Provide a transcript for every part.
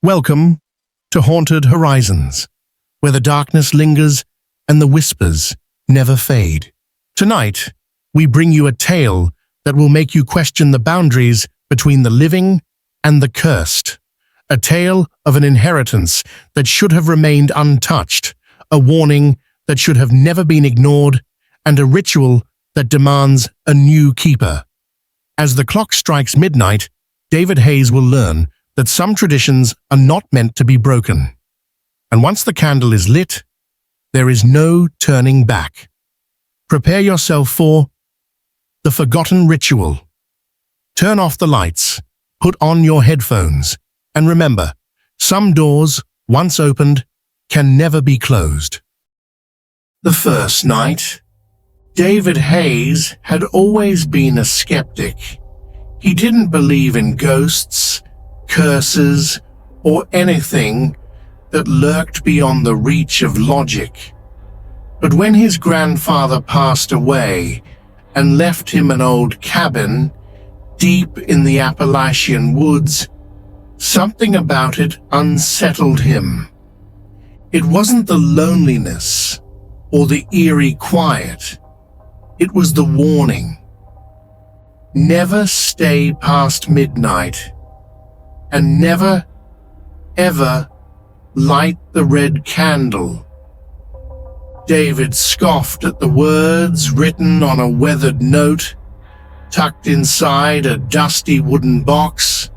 Welcome to Haunted Horizons, where the darkness lingers and the whispers never fade. Tonight, we bring you a tale that will make you question the boundaries between the living and the cursed. A tale of an inheritance that should have remained untouched, a warning that should have never been ignored, and a ritual that demands a new keeper. As the clock strikes midnight, David Hayes will learn that some traditions are not meant to be broken. And once the candle is lit, there is no turning back. Prepare yourself for the forgotten ritual. Turn off the lights, put on your headphones, and remember, some doors, once opened, can never be closed. The first night, David Hayes had always been a skeptic. He didn't believe in ghosts, curses, or anything that lurked beyond the reach of logic. But when his grandfather passed away and left him an old cabin deep in the Appalachian woods, something about it unsettled him. It wasn't the loneliness or the eerie quiet. It was the warning. Never stay past midnight, and never, ever light the red candle. David scoffed at the words written on a weathered note, tucked inside a dusty wooden box.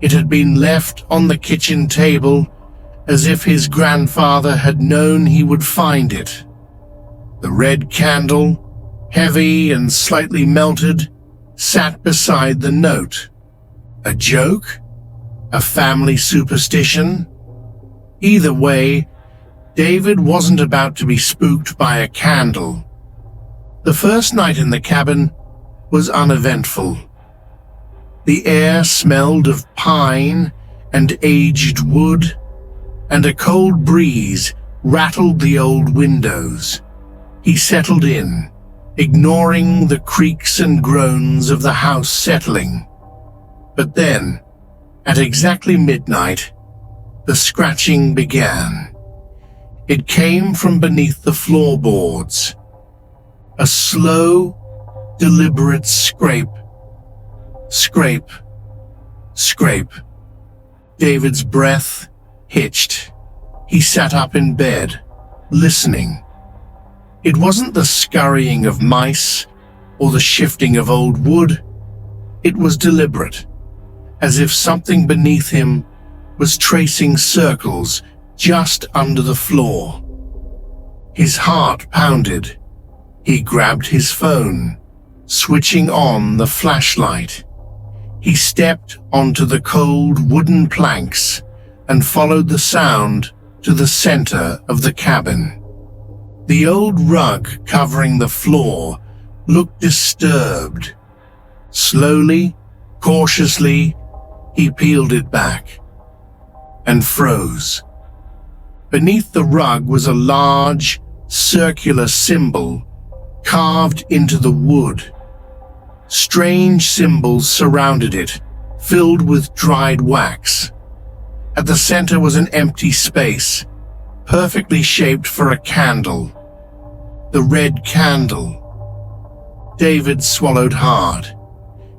It had been left on the kitchen table as if his grandfather had known he would find it. The red candle, heavy and slightly melted, sat beside the note. A joke? A family superstition? Either way, David wasn't about to be spooked by a candle. The first night in the cabin was uneventful. The air smelled of pine and aged wood, and a cold breeze rattled the old windows. He settled in, ignoring the creaks and groans of the house settling. But then, at exactly midnight, the scratching began. It came from beneath the floorboards. A slow, deliberate scrape. Scrape. Scrape. David's breath hitched. He sat up in bed, listening. It wasn't the scurrying of mice or the shifting of old wood. It was deliberate, as if something beneath him was tracing circles just under the floor. His heart pounded. He grabbed his phone, switching on the flashlight. He stepped onto the cold wooden planks and followed the sound to the center of the cabin. The old rug covering the floor looked disturbed. Slowly, cautiously, he peeled it back and froze. Beneath the rug was a large, circular symbol carved into the wood. Strange symbols surrounded it, filled with dried wax. At the center was an empty space, perfectly shaped for a candle. The red candle. David swallowed hard.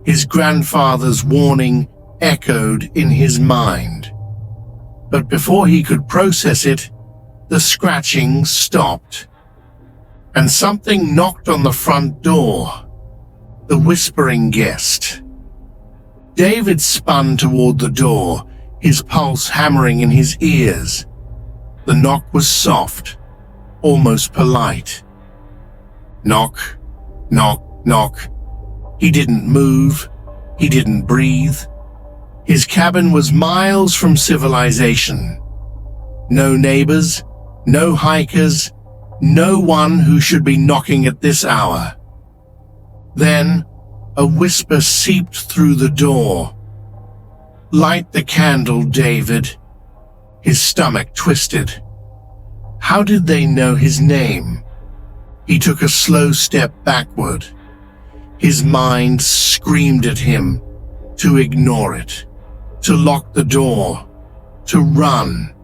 His grandfather's warning echoed in his mind. But before he could process it, the scratching stopped. And something knocked on the front door. The whispering guest. David spun toward the door, his pulse hammering in his ears. The knock was soft, almost polite. Knock, knock, knock. He didn't move. He didn't breathe. His cabin was miles from civilization. No neighbors, no hikers, no one who should be knocking at this hour. Then, a whisper seeped through the door. Light the candle, David. His stomach twisted. How did they know his name? He took a slow step backward. His mind screamed at him to ignore it, to lock the door, to run,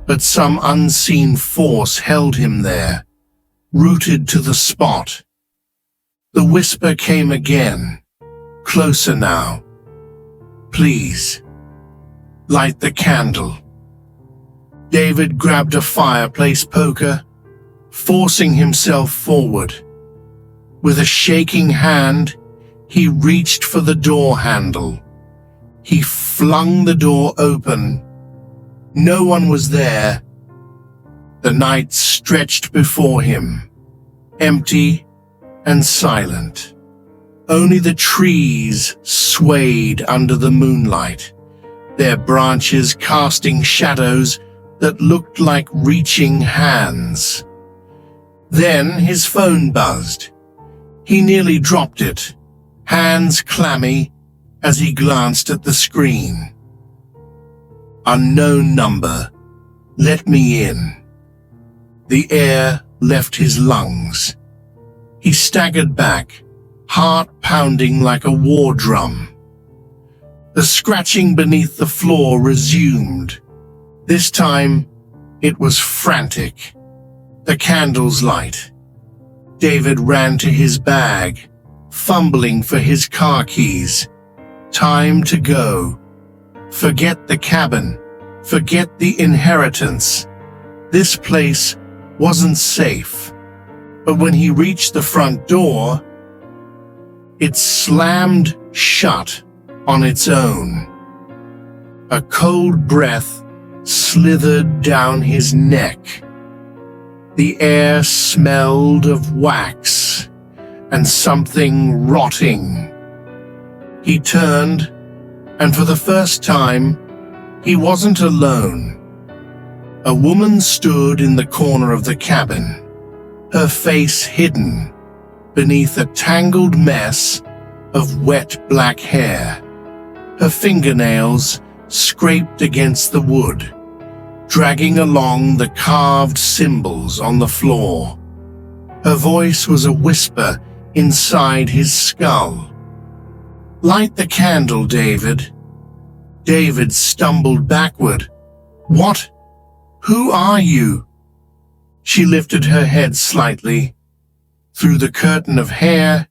but some unseen force held him there, rooted to the spot. The whisper came again, closer now. "Please, light the candle." David grabbed a fireplace poker, forcing himself forward. With a shaking hand, he reached for the door handle. He flung the door open. No one was there. The night stretched before him, empty and silent. Only the trees swayed under the moonlight, their branches casting shadows that looked like reaching hands. Then his phone buzzed. He nearly dropped it, hands clammy as he glanced at the screen. "Unknown number. Let me in." The air left his lungs. He staggered back, heart pounding like a war drum. The scratching beneath the floor resumed. This time, it was frantic. The candle's light. David ran to his bag, fumbling for his car keys. Time to go. Forget the cabin. Forget the inheritance. This place wasn't safe. But when he reached the front door, it slammed shut on its own. A cold breath slithered down his neck. The air smelled of wax and something rotting. He turned, and for the first time, he wasn't alone. A woman stood in the corner of the cabin, her face hidden beneath a tangled mess of wet black hair. Her fingernails scraped against the wood, dragging along the carved symbols on the floor. Her voice was a whisper inside his skull. "Light the candle, David." David stumbled backward. "What? Who are you?" She lifted her head slightly. Through the curtain of hair,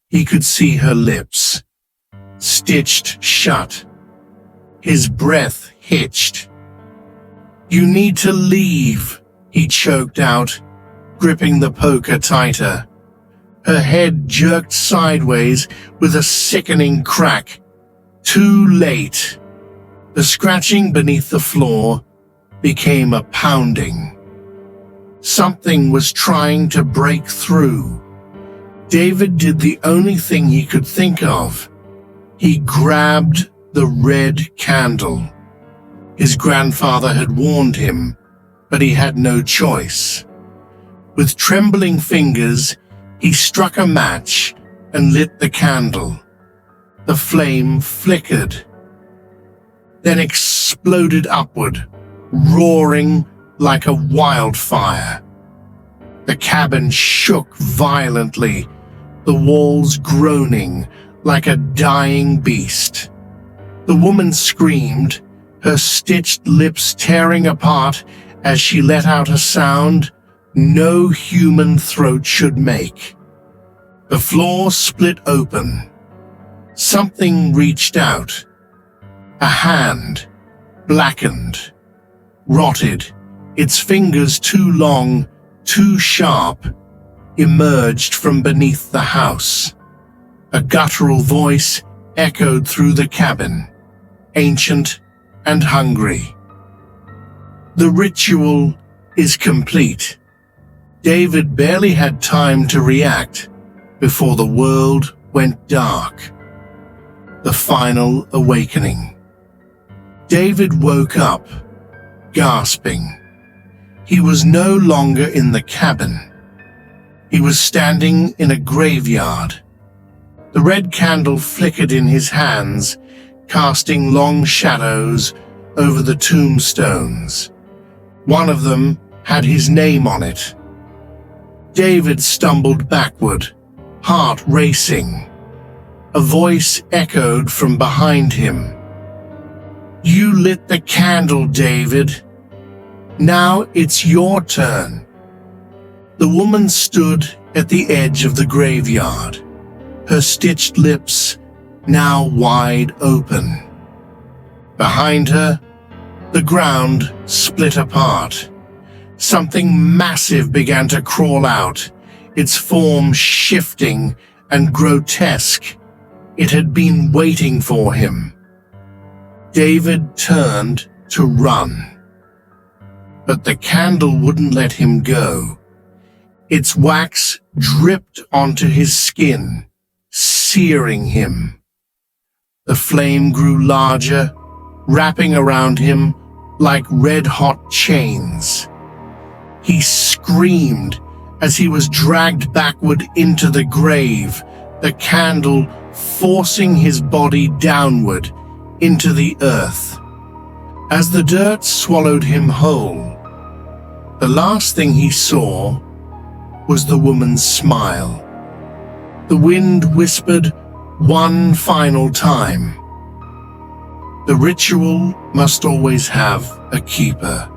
he could see her lips, stitched shut. His breath hitched. "You need to leave," he choked out, gripping the poker tighter. Her head jerked sideways with a sickening crack. Too late. The scratching beneath the floor became a pounding. Something was trying to break through. David did the only thing he could think of. He grabbed the red candle. His grandfather had warned him, but he had no choice. With trembling fingers, he struck a match and lit the candle. The flame flickered, then exploded upward, roaring like a wildfire. The cabin shook violently, the walls groaning like a dying beast. The woman screamed, her stitched lips tearing apart as she let out a sound no human throat should make. The floor split open. Something reached out. A hand, blackened, rotted, its fingers too long, too sharp, emerged from beneath the house. A guttural voice echoed through the cabin, ancient and hungry. "The ritual is complete." David barely had time to react before the world went dark. The final awakening. David woke up, gasping. He was no longer in the cabin. He was standing in a graveyard. The red candle flickered in his hands, casting long shadows over the tombstones. One of them had his name on it. David stumbled backward, heart racing. A voice echoed from behind him. You lit the candle, David. Now it's your turn. The woman stood at the edge of the graveyard, her stitched lips now wide open. Behind her, the ground split apart. Something massive began to crawl out, its form shifting and grotesque. It had been waiting for him. David turned to run. But the candle wouldn't let him go. Its wax dripped onto his skin, searing him. The flame grew larger, wrapping around him like red-hot chains. He screamed as he was dragged backward into the grave, the candle forcing his body downward into the earth. As the dirt swallowed him whole, the last thing he saw was the woman's smile. The wind whispered one final time. The ritual must always have a keeper.